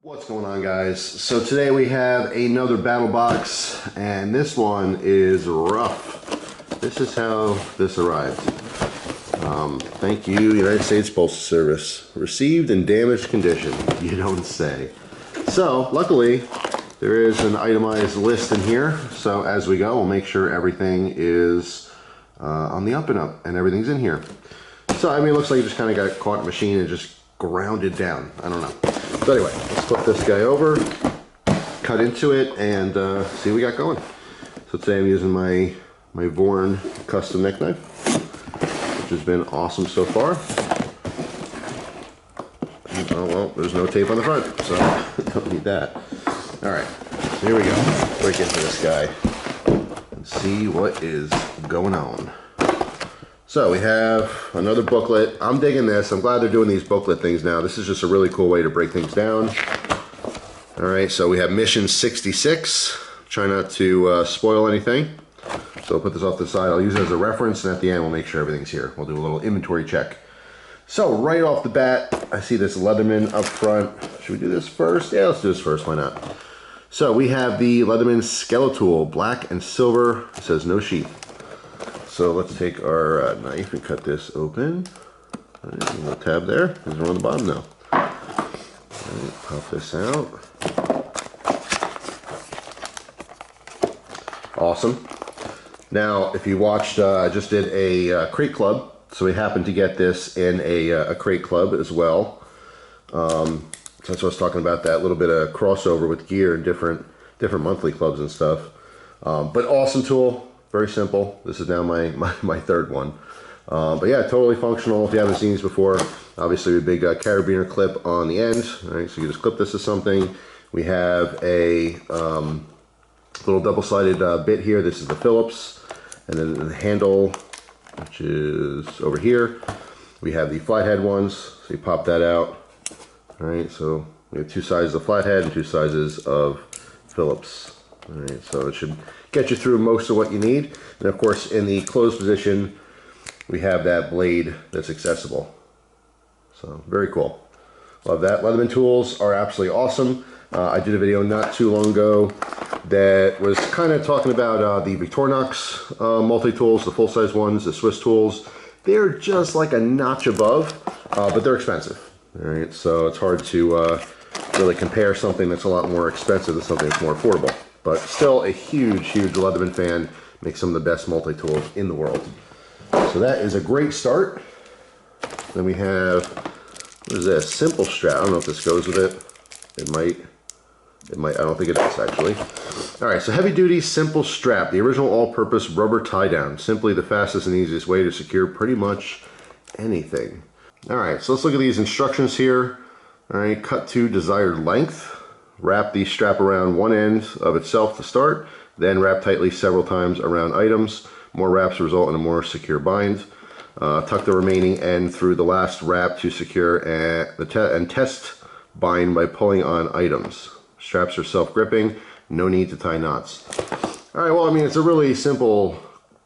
What's going on, guys? So today we have another battle box, and this one is rough. This is how this arrived. Thank you, United States Postal Service. Received in damaged condition. You don't say. So luckily there is an itemized list in here, so as we go we'll make sure everything is on the up and up and everything's in here. So I mean, it looks like you just kind of got caught in a machine and just ground it down. I don't know. So anyway, let's flip this guy over, cut into it, and see what we got going. So today I'm using my Vorn custom neck knife, which has been awesome so far. Oh well, there's no tape on the front, so don't need that. Alright, so here we go. Break into this guy and see what is going on. So we have another booklet. I'm digging this. I'm glad they're doing these booklet things now. This is just a really cool way to break things down. All right, so we have mission 66. Try not to spoil anything. So I'll put this off to the side. I'll use it as a reference, and at the end we'll make sure everything's here. We'll do a little inventory check. So right off the bat, I see this Leatherman up front. Should we do this first? Yeah, let's do this first. Why not? So we have the Leatherman Skeletal, black and silver. It says no sheath. So let's take our knife and cut this open. Right, a little tab there, because we're on the bottom now. Right, pop this out. Awesome. Now, if you watched, I just did a crate club, so we happened to get this in a crate club as well. So that's what I was talking about, that little bit of crossover with gear and different monthly clubs and stuff. But awesome tool. Very simple. This is now my third one. But yeah, totally functional. If you haven't seen these before, obviously a big carabiner clip on the end. All right, so you just clip this to something. We have a little double-sided bit here. This is the Phillips. And then the handle, which is over here. We have the flathead ones, so you pop that out. All right, so we have two sizes of flathead and two sizes of Phillips. All right, so it should get you through most of what you need. And of course, in the closed position, we have that blade that's accessible. So very cool. Love that. Leatherman tools are absolutely awesome. I did a video not too long ago that was kind of talking about the Victorinox multi-tools, the full-size ones, the Swiss tools. They're just like a notch above, but they're expensive. All right, so it's hard to really compare something that's a lot more expensive to something that's more affordable. But still a huge Leatherman fan. Makes some of the best multi-tools in the world. So that is a great start. Then we have, what is this? Simple strap. I don't know if this goes with it. It might. I don't think it does, actually. All right, so heavy duty simple strap. The original all-purpose rubber tie down. Simply the fastest and easiest way to secure pretty much anything. All right, so let's look at these instructions here. All right, cut to desired length. Wrap the strap around one end of itself to start, then wrap tightly several times around items. More wraps result in a more secure bind. Tuck the remaining end through the last wrap to secure and test bind by pulling on items. Straps are self-gripping, no need to tie knots. All right, well, I mean, it's a really simple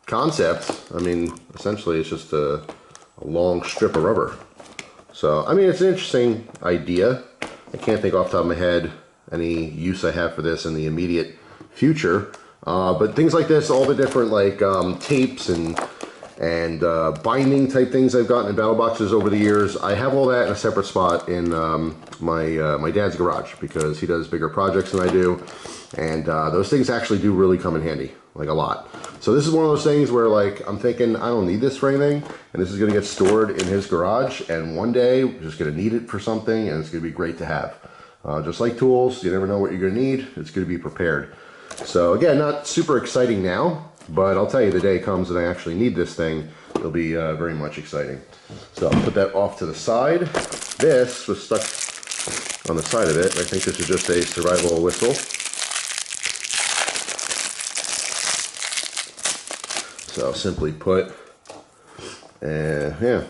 concept. I mean, essentially it's just a long strip of rubber. So, I mean, it's an interesting idea. I can't think off the top of my head any use I have for this in the immediate future, but things like this, all the different like tapes and binding type things I've gotten in battle boxes over the years, I have all that in a separate spot in my dad's garage, because he does bigger projects than I do, and those things actually do really come in handy, like a lot. So this is one of those things where, like, I'm thinking I don't need this for anything, and this is going to get stored in his garage, and one day we're just going to need it for something, and it's going to be great to have. Just like tools, you never know what you're going to need. It's going to be prepared. So again, not super exciting now, but I'll tell you, the day comes that I actually need this thing, it'll be very much exciting. So I'll put that off to the side. This was stuck on the side of it. I think this is just a survival whistle. So simply put, yeah,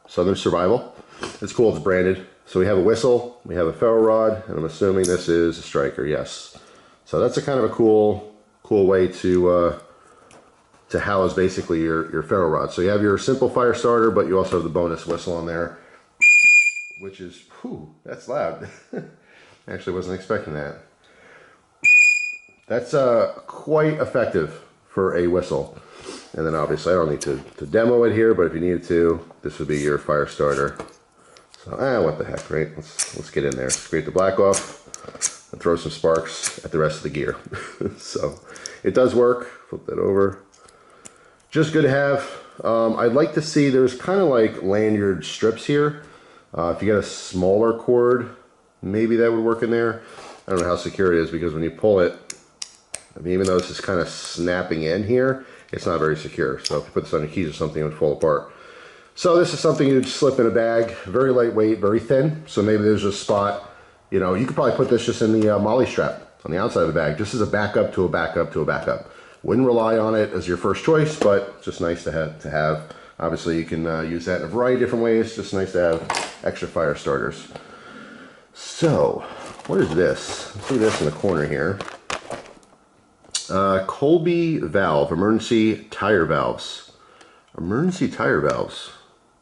Southern Survival. It's cool, it's branded. So we have a whistle, we have a ferro rod, and I'm assuming this is a striker, yes. So that's a kind of a cool way to house basically your ferro rod. So you have your simple fire starter, but you also have the bonus whistle on there, which is, whew, that's loud. Actually wasn't expecting that. That's quite effective for a whistle. And then obviously I don't need to demo it here, but if you needed to, this would be your fire starter. So, what the heck, right? Let's get in there. Scrape the black off and throw some sparks at the rest of the gear. So, it does work. Flip that over. Just good to have. I'd like to see, there's kind of like lanyard strips here. If you get a smaller cord, maybe that would work in there. I don't know how secure it is because when you pull it, I mean, even though this is kind of snapping in here, it's not very secure. So if you put this on your keys or something, it would fall apart. So this is something you'd slip in a bag, very lightweight, very thin. So maybe there's a spot, you know, you could probably put this just in the molly strap on the outside of the bag, just as a backup to a backup to a backup. Wouldn't rely on it as your first choice, but just nice to have. Obviously, you can use that in a variety of different ways. Just nice to have extra fire starters. So, what is this? Let's do this in the corner here. Colby Valve, emergency tire valves. Emergency tire valves.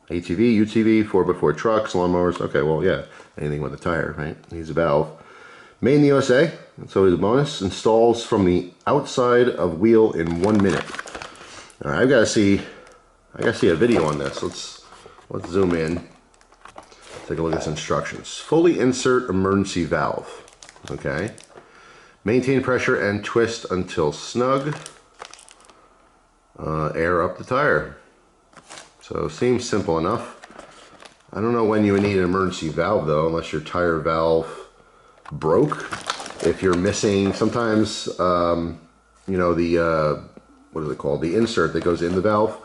ATV, UTV, 4x4 trucks, lawnmowers. Okay, well, yeah, anything with a tire, right? Needs a valve. Made in the USA. That's always a bonus. Installs from the outside of wheel in 1 minute. All right, I gotta see a video on this. Let's zoom in. Take a look at this instructions. Fully insert emergency valve. Okay. Maintain pressure and twist until snug. Air up the tire. So seems simple enough. I don't know when you would need an emergency valve though, unless your tire valve broke. If you're missing, sometimes you know, the what is it called? The insert that goes in the valve.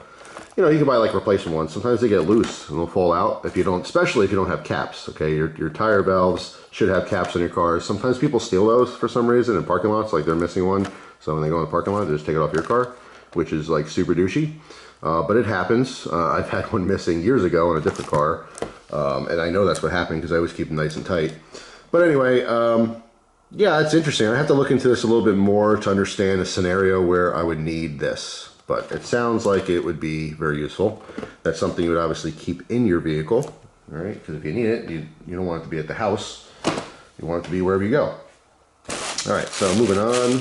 You know, you can buy like replacement ones. Sometimes they get loose and they'll fall out if you don't, especially if you don't have caps. Okay, your tire valves should have caps on your cars. Sometimes people steal those for some reason in parking lots, like they're missing one. So when they go in the parking lot, they just take it off your car, which is like super douchey. But it happens. I've had one missing years ago on a different car, and I know that's what happened because I always keep them nice and tight. But anyway, yeah, it's interesting. I have to look into this a little bit more to understand a scenario where I would need this. But it sounds like it would be very useful. That's something you would obviously keep in your vehicle, all right? Because if you need it, you don't want it to be at the house. You want it to be wherever you go. All right, so moving on.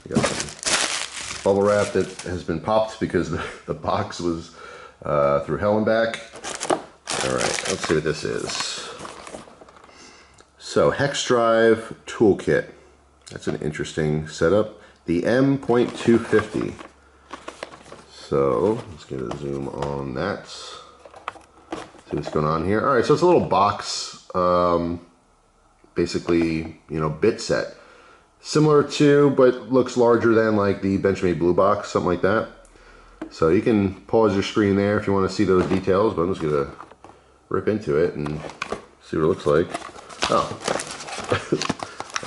We got some bubble wrap that has been popped because the box was through hell and back. All right, let's see what this is. So, Hex Drive Tool Kit. That's an interesting setup. The M.250. So, let's get a zoom on that. See what's going on here. All right, so it's a little box, basically, you know, bit set. Similar to, but looks larger than like the Benchmade Blue Box, something like that. So you can pause your screen there if you want to see those details, but I'm just gonna rip into it and see what it looks like. Oh,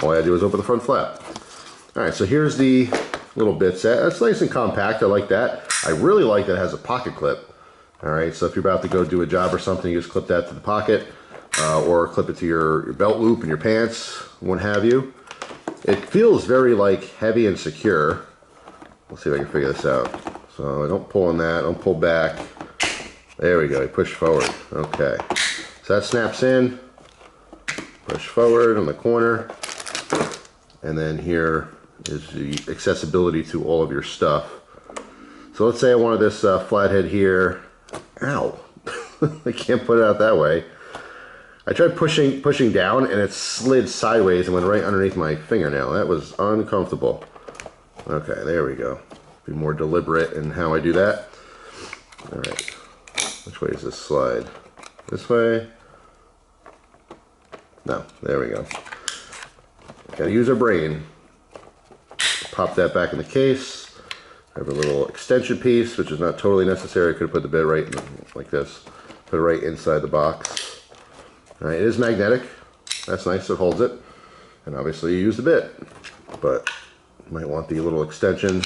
all I had to do was open the front flap. All right, so here's the little bit set. It's nice and compact, I like that. I really like that it has a pocket clip. All right, so if you're about to go do a job or something, you just clip that to the pocket or clip it to your belt loop in your pants, what have you. It feels very like heavy and secure. Let's see if I can figure this out. So I don't pull on that, don't pull back. There we go, you push forward. Okay, so that snaps in, push forward on the corner, and then here is the accessibility to all of your stuff. So let's say I wanted this flathead here. Ow, I can't put it out that way. I tried pushing down and it slid sideways and went right underneath my fingernail. That was uncomfortable. Okay, there we go. Be more deliberate in how I do that. All right, which way does this slide? This way? No, there we go. Gotta use our brain. Pop that back in the case. I have a little extension piece, which is not totally necessary. I could have put the bit right in, like this. Put it right inside the box. All right, it is magnetic. That's nice, it holds it. And obviously you use the bit. But you might want the little extension,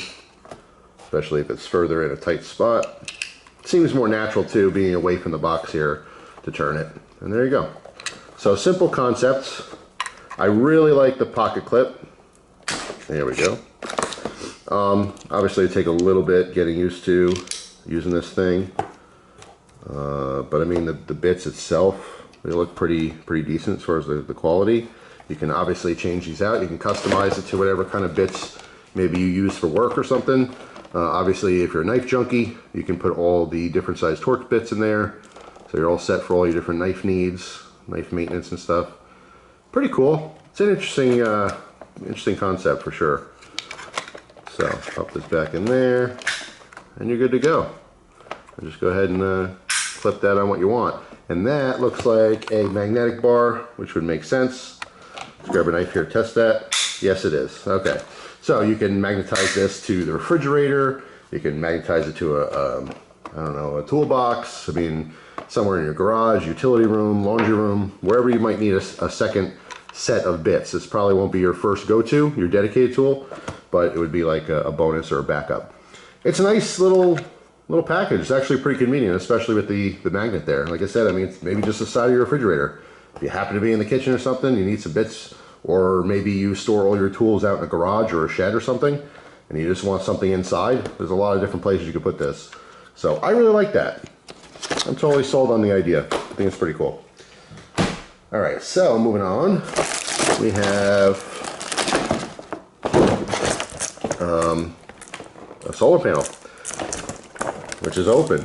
especially if it's further in a tight spot. It seems more natural too, being away from the box here, to turn it. And there you go. So simple concepts. I really like the pocket clip. There we go. Obviously it'd take a little bit getting used to using this thing. But I mean the bits itself, they look pretty decent as far as the quality. You can obviously change these out. You can customize it to whatever kind of bits maybe you use for work or something. Obviously, if you're a knife junkie, you can put all the different size Torx bits in there. So you're all set for all your different knife needs, knife maintenance and stuff. Pretty cool. It's an interesting concept for sure. So pop this back in there, and you're good to go. And just go ahead and clip that on what you want. And that looks like a magnetic bar, which would make sense. Let's grab a knife here to test that. Yes, it is. Okay. So you can magnetize this to the refrigerator. You can magnetize it to I don't know, a toolbox. I mean, somewhere in your garage, utility room, laundry room, wherever you might need a second set of bits. This probably won't be your first go-to, your dedicated tool, but it would be like a bonus or a backup. It's a nice little package. It's actually pretty convenient, especially with the magnet there. Like I said, I mean, it's maybe just the side of your refrigerator. If you happen to be in the kitchen or something, you need some bits, or maybe you store all your tools out in a garage or a shed or something, and you just want something inside, there's a lot of different places you could put this. So I really like that. I'm totally sold on the idea. I think it's pretty cool. All right, so moving on, we have a solar panel, which is open.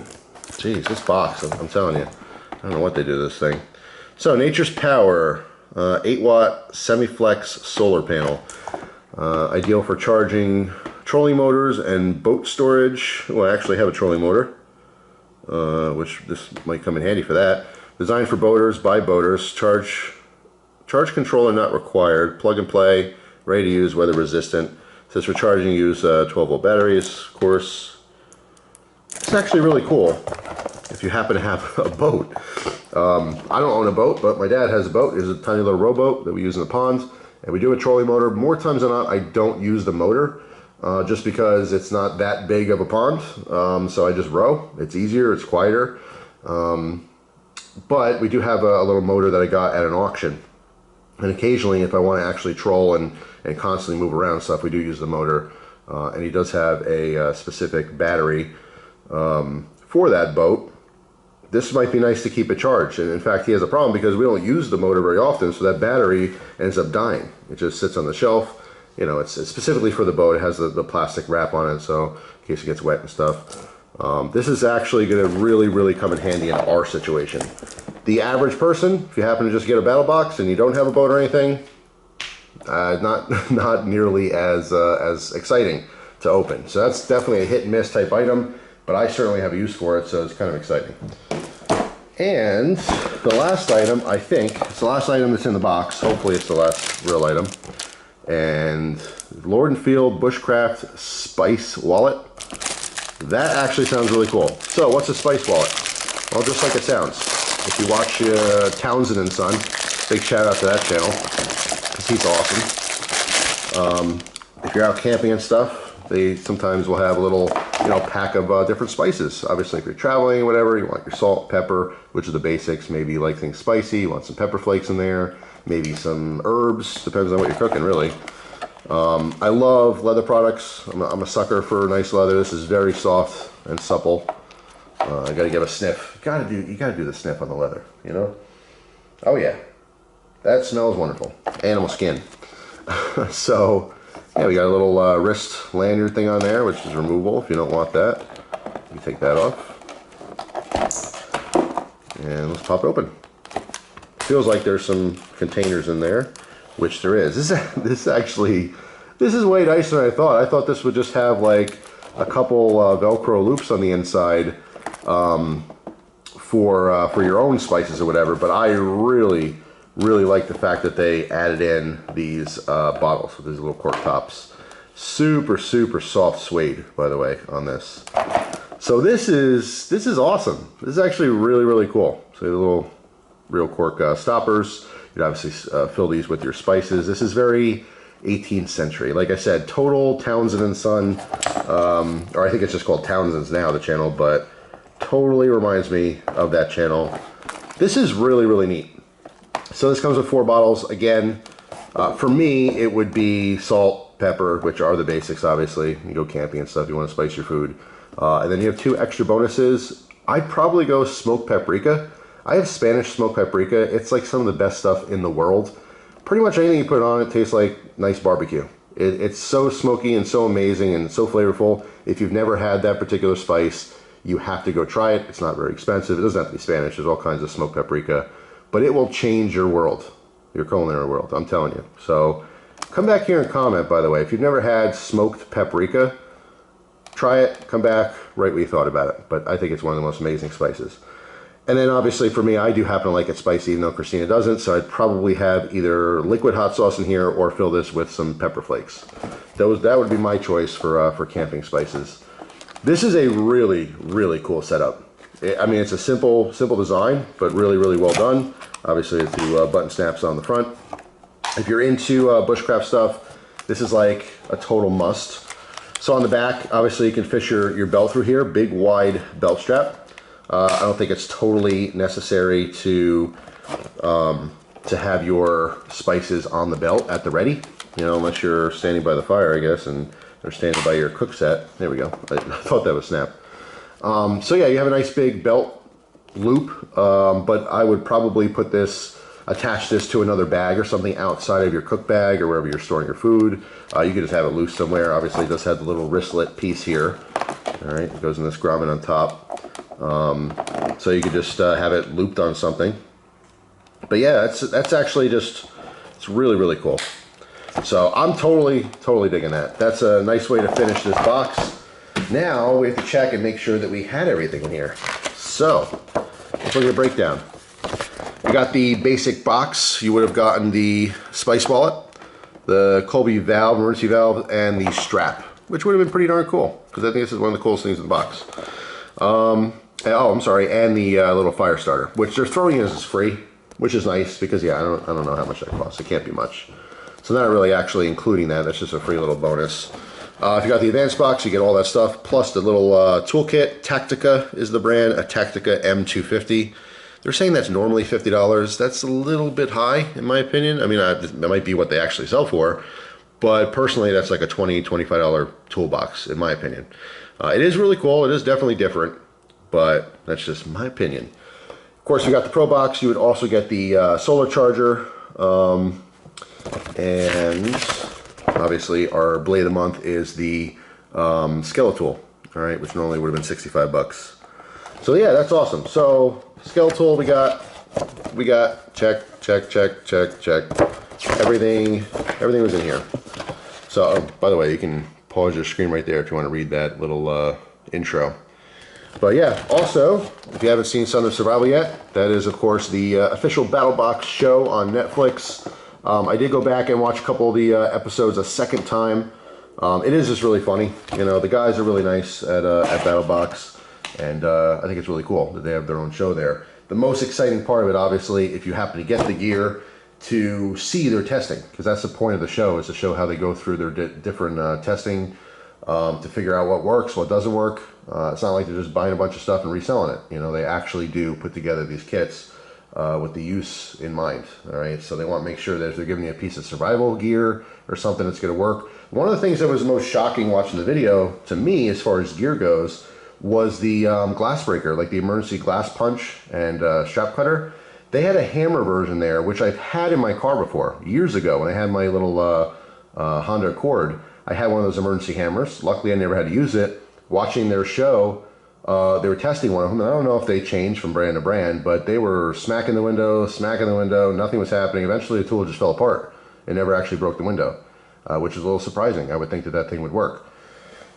Jeez, this box, I'm telling you, I don't know what they do to this thing. So Nature's Power 8-watt semi-flex solar panel, ideal for charging trolling motors and boat storage. Well, I actually have a trolling motor, which this might come in handy for that. Designed for boaters by boaters. Charge controller not required. Plug and play. Ready to use. Weather resistant. Says for charging, use 12-volt batteries. Of course, it's actually really cool if you happen to have a boat. I don't own a boat, but my dad has a boat. It's a tiny little rowboat that we use in the ponds, and we do a trolling motor. More times than not, I don't use the motor, just because it's not that big of a pond. So I just row. It's easier. It's quieter. But we do have a little motor that I got at an auction, and occasionally if I want to actually troll and constantly move around stuff, we do use the motor. And he does have a specific battery for that boat. This might be nice to keep it charged, and in fact he has a problem because we don't use the motor very often, so that battery ends up dying. It just sits on the shelf. You know, it's specifically for the boat. It has the plastic wrap on it, so in case it gets wet and stuff. This is actually going to really come in handy in our situation. The average person, if you happen to just get a BattleBox and you don't have a boat or anything, not nearly as exciting to open. So that's definitely a hit and miss type item, but I certainly have a use for it, so it's kind of exciting. And the last item, I think, it's the last item that's in the box. Hopefully it's the last real item. And Lord & Field Bushcraft Spice Wallet. That actually sounds really cool. So what's a spice wallet? Well, just like it sounds. If you watch Townsend and Son, big shout out to that channel, because he's awesome. If you're out camping and stuff, they sometimes will have a little, pack of different spices. Obviously, if you're traveling or whatever, you want your salt, pepper, which are the basics. Maybe you like things spicy, you want some pepper flakes in there, maybe some herbs, depends on what you're cooking, really. I love leather products. I'm a sucker for nice leather. This is very soft and supple. I gotta give a sniff. You gotta do the sniff on the leather, Oh yeah, that smells wonderful. Animal skin. So yeah, we got a little wrist lanyard thing on there, which is removable if you don't want that. You take that off, and let's pop it open. Feels like there's some containers in there, which there is. This is way nicer than I thought. I thought this would just have like a couple Velcro loops on the inside for your own spices or whatever. But I really like the fact that they added in these bottles with these little cork tops. Super soft suede, by the way, on this. So this is awesome. This is actually really cool. So the little real cork stoppers. You'd obviously fill these with your spices. This is very 18th century. Like I said, total Townsend and Son, or I think it's just called Townsend's now, the channel, but totally reminds me of that channel. This is really neat. So this comes with 4 bottles. Again, for me, it would be salt, pepper, which are the basics, obviously. You go camping and stuff, you want to spice your food. And then you have 2 extra bonuses. I'd probably go smoked paprika. I have Spanish smoked paprika. It's like some of the best stuff in the world. pretty much anything you put on it tastes like nice barbecue. It's so smoky and so amazing and so flavorful. If you've never had that particular spice, you have to go try it. It's not very expensive. It doesn't have to be Spanish. There's all kinds of smoked paprika, but it will change your world, your culinary world, I'm telling you. So come back here and comment, by the way. If you've never had smoked paprika, try it, come back, write what you thought about it. But I think it's one of the most amazing spices. And then obviously for me, I do happen to like it spicy, even though Christina doesn't, so I'd probably have either liquid hot sauce in here or fill this with some pepper flakes. That would be my choice for camping spices. This is a really, really cool setup. I mean, it's a simple design, but really, really well done. Obviously, the two button snaps on the front. If you're into bushcraft stuff, this is like a total must. So on the back, obviously you can fish your belt through here, big wide belt strap. I don't think it's totally necessary to have your spices on the belt at the ready, you know, unless you're standing by the fire, I guess, and they're standing by your cook set. There we go. I thought that was snap. So yeah, you have a nice big belt loop, but I would probably attach this to another bag or something outside of your cook bag or wherever you're storing your food. You could just have it loose somewhere. Obviously, it does have the little wristlet piece here. All right, it goes in this grommet on top. So you could just have it looped on something. But yeah, that's actually it's really, really cool. So I'm totally digging that. That's a nice way to finish this box. Now we have to check and make sure that we had everything in here. So let's look at the breakdown. We got the basic box. You would have gotten the spice wallet, the Colby Valve, emergency valve, and the strap, which would have been pretty darn cool, because I think this is one of the coolest things in the box. Oh, I'm sorry, and the little fire starter, which they're throwing in as free, which is nice, because yeah, I don't know how much that costs. It can't be much. So not really actually including that. That's just a free little bonus. If you got the advanced box, you get all that stuff, plus the little toolkit. Tactica is the brand, a Tactica M250. They're saying that's normally $50. That's a little bit high, in my opinion. I mean, that might be what they actually sell for, but personally, that's like a $20, $25 toolbox, in my opinion. It is really cool. It is definitely different, but that's just my opinion. Of course, you got the Pro Box. You would also get the solar charger, and obviously our blade of the month is the Skeletal, all right, which normally would have been 65 bucks. So yeah, that's awesome. So Skeletal, we got check. Everything was in here. So by the way, you can pause your screen right there if you want to read that little intro. But yeah, also, if you haven't seen Sons of Survival yet, that is of course the official BattleBox show on Netflix. I did go back and watch a couple of the episodes a second time. It is just really funny. You know, the guys are really nice at BattleBox, and I think it's really cool that they have their own show there. The most exciting part of it, obviously, if you happen to get the gear, to see their testing, because that's the point of the show, is to show how they go through their different testing to figure out what works, what doesn't work. It's not like they're just buying a bunch of stuff and reselling it. You know, they actually do put together these kits with the use in mind. All right, so they want to make sure that if they're giving you a piece of survival gear or something that's going to work. One of the things that was most shocking watching the video to me, as far as gear goes, was the glass breaker, like the emergency glass punch and strap cutter. They had a hammer version there, which I've had in my car before, years ago, when I had my little Honda Accord. I had one of those emergency hammers. Luckily, I never had to use it. Watching their show, they were testing one of them. I don't know if they changed from brand to brand, but they were smacking the window, nothing was happening. Eventually, the tool just fell apart. It never actually broke the window, which is a little surprising. I would think that that thing would work.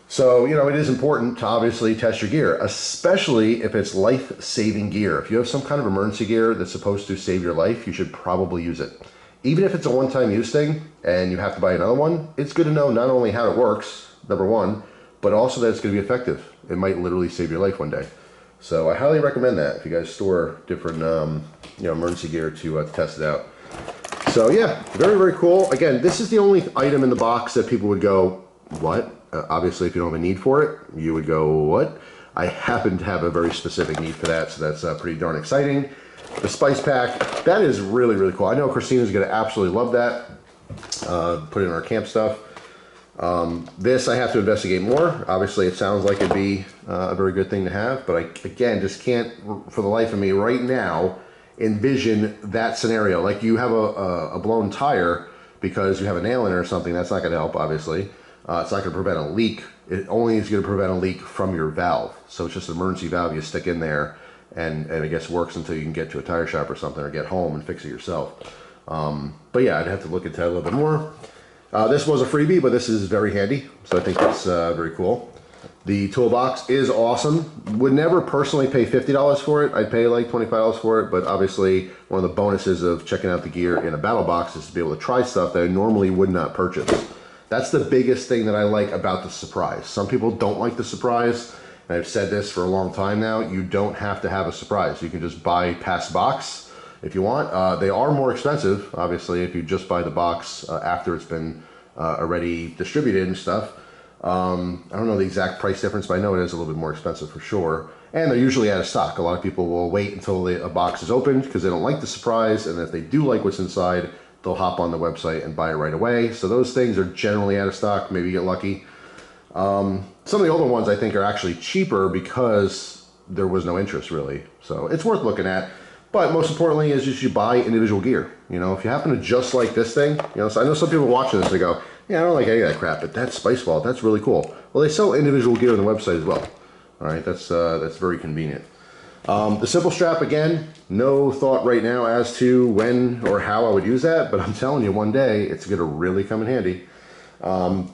So, you know, it is important to obviously test your gear, especially if it's life-saving gear. If you have some kind of emergency gear that's supposed to save your life, you should probably use it. Even if it's a one-time use thing and you have to buy another one, it's good to know not only how it works, number one, but also that it's going to be effective. It might literally save your life one day. So I highly recommend that if you guys store different you know, emergency gear to test it out. So yeah, very, very cool. Again, this is the only item in the box that people would go, what? Obviously, if you don't have a need for it, you would go, what? I happen to have a very specific need for that, so that's pretty darn exciting. The spice pack, that is really, really cool. I know Christina's going to absolutely love that. Put it in our camp stuff. This I have to investigate more. Obviously, it sounds like it'd be a very good thing to have, but I, again, just can't, for the life of me, right now, envision that scenario. Like you have a blown tire because you have a nail in it or something, that's not going to help, obviously. It's not going to prevent a leak. It only is going to prevent a leak from your valve. So it's just an emergency valve you stick in there, and I guess works until you can get to a tire shop or something, or get home and fix it yourself. But yeah, I'd have to look into that a little bit more. This was a freebie, but this is very handy, so I think that's very cool. The toolbox is awesome. Would never personally pay $50 for it. I'd pay like $25 for it, but obviously one of the bonuses of checking out the gear in a BattleBox is to be able to try stuff that I normally would not purchase. That's the biggest thing that I like about the surprise. Some people don't like the surprise, and I've said this for a long time now. You don't have to have a surprise. You can just buy past box if you want. They are more expensive, obviously, if you just buy the box after it's been already distributed and stuff. I don't know the exact price difference, but I know it is a little bit more expensive for sure. And they're usually out of stock. A lot of people will wait until a box is opened because they don't like the surprise, and if they do like what's inside, they'll hop on the website and buy it right away. So those things are generally out of stock. Maybe you get lucky. Some of the older ones I think are actually cheaper because there was no interest really. So it's worth looking at. But most importantly is just you buy individual gear. You know, if you happen to just like this thing, you know, so I know some people watching this, they go, yeah, I don't like any of that crap, but that spice ball, that's really cool. Well, they sell individual gear on the website as well. All right, that's very convenient. The simple strap, again, no thought right now as to when or how I would use that, but I'm telling you, one day it's going to really come in handy. And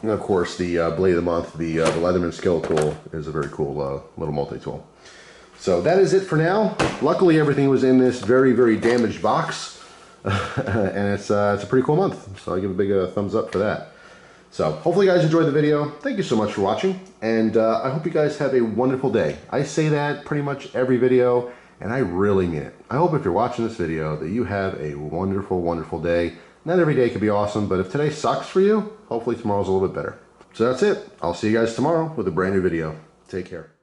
of course, the Blade of the Month, the Leatherman skill tool is a very cool little multi-tool. So that is it for now. Luckily, everything was in this very, very damaged box, and it's a pretty cool month. So I give a big thumbs up for that. So hopefully you guys enjoyed the video. Thank you so much for watching, and I hope you guys have a wonderful day. I say that pretty much every video, and I really mean it. I hope if you're watching this video that you have a wonderful, wonderful day. Not every day could be awesome, but if today sucks for you, hopefully tomorrow's a little bit better. So that's it. I'll see you guys tomorrow with a brand new video. Take care.